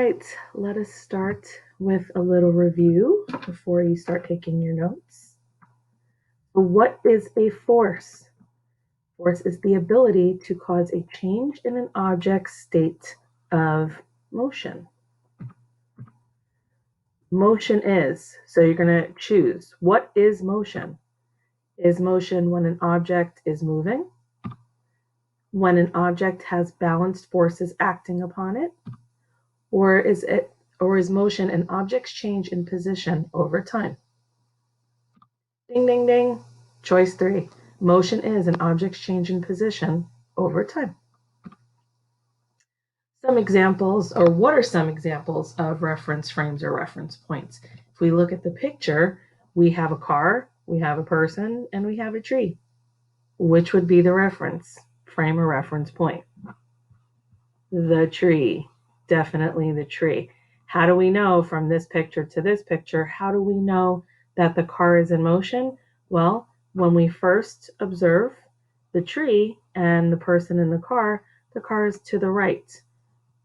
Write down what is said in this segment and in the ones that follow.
right, let us start with a little review before you start taking your notes. So what is a force? Force is the ability to cause a change in an object's state of motion. Motion is, so you're going to choose, what is motion? Is motion when an object is moving? When an object has balanced forces acting upon it? Or is motion an object's change in position over time? Ding, ding, ding. Choice 3. Motion is an object's change in position over time. Some examples, or what are some examples of reference frames or reference points? If we look at the picture, we have a car, we have a person, and we have a tree. Which would be the reference frame or reference point? The tree. Definitely the tree. How do we know from this picture to this picture, how do we know that the car is in motion? Well, when we first observe the tree and the person in the car is to the right.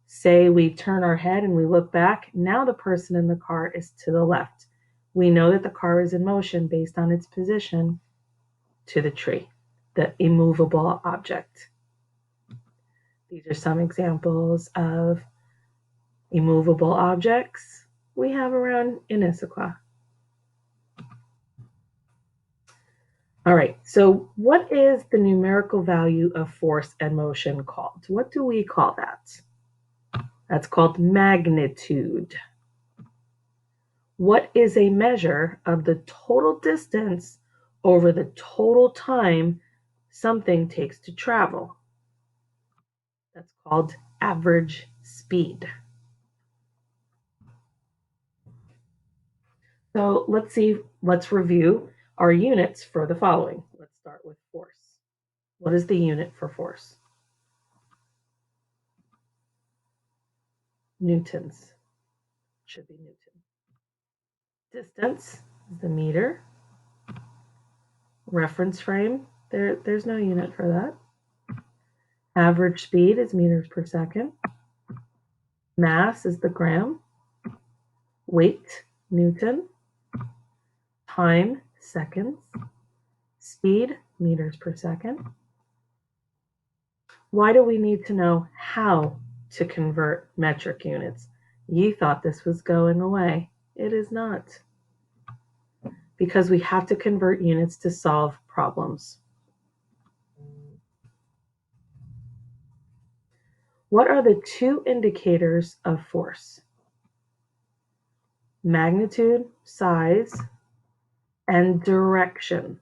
Say we turn our head and we look back, now the person in the car is to the left. We know that the car is in motion based on its position to the tree, the immovable object. These are some examples of immovable objects we have around in Issaquah. All right, so what is the numerical value of force and motion called? What do we call that? That's called magnitude. What is a measure of the total distance over the total time something takes to travel? That's called average speed. So let's review our units for the following. Let's start with force. What is the unit for force? Newtons. Should be Newton. Distance is the meter. Reference frame, there's no unit for that. Average speed is meters per second. Mass is the gram. Weight, Newton. Time, seconds. Speed, meters per second. Why do we need to know how to convert metric units? You thought this was going away. It is not. Because we have to convert units to solve problems. What are the two indicators of force? Magnitude, size, and direction.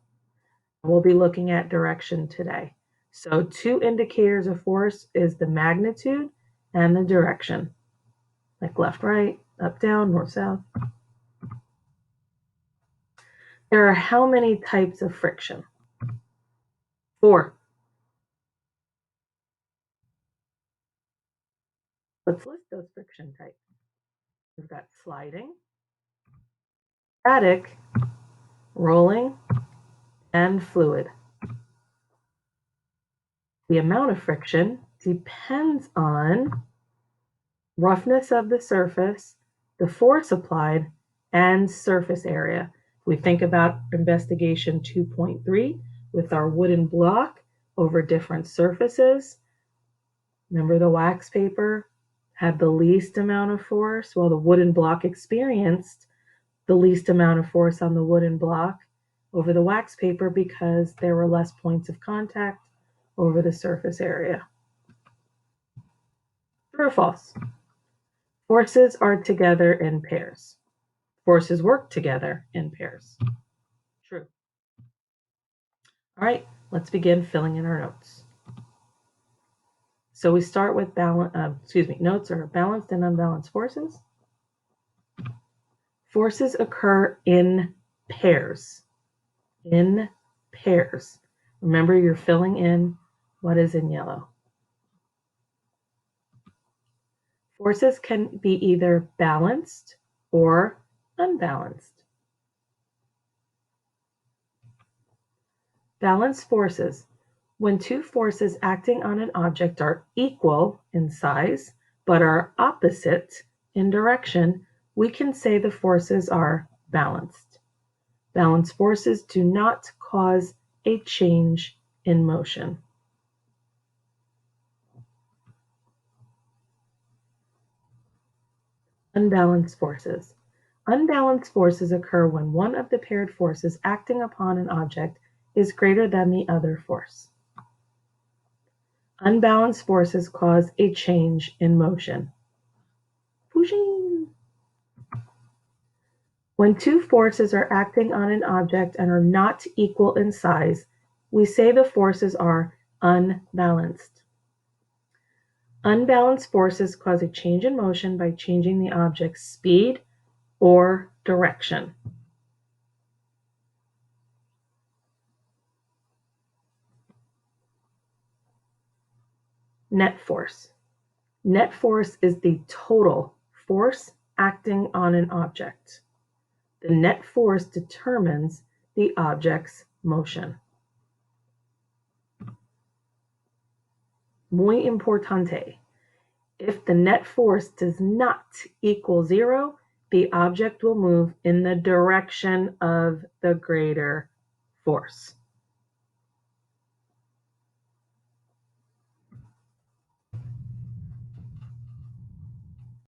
We'll be looking at direction today. So two indicators of force is the magnitude and the direction, like left, right, up, down, north, south. There are how many types of friction? 4. Let's list those friction types. We've got sliding, static, rolling, and fluid. The amount of friction depends on roughness of the surface, the force applied, and surface area. We think about investigation 2.3 with our wooden block over different surfaces. Remember the wax paper had the least amount of force? Well, the wooden block experienced the least amount of force on the wooden block over the wax paper because there were less points of contact over the surface area. True or false? Forces are together in pairs. Forces work together in pairs. True. All right, let's begin filling in our notes. So we start with notes are balanced and unbalanced forces. Forces occur in pairs. In pairs. Remember, you're filling in what is in yellow. Forces can be either balanced or unbalanced. Balanced forces. When two forces acting on an object are equal in size but are opposite in direction, we can say the forces are balanced. Balanced forces do not cause a change in motion. Unbalanced forces. Unbalanced forces occur when one of the paired forces acting upon an object is greater than the other force. Unbalanced forces cause a change in motion. Pushing. When two forces are acting on an object and are not equal in size, we say the forces are unbalanced. Unbalanced forces cause a change in motion by changing the object's speed or direction. Net force. Net force is the total force acting on an object. The net force determines the object's motion. Muy importante. If the net force does not equal 0, the object will move in the direction of the greater force.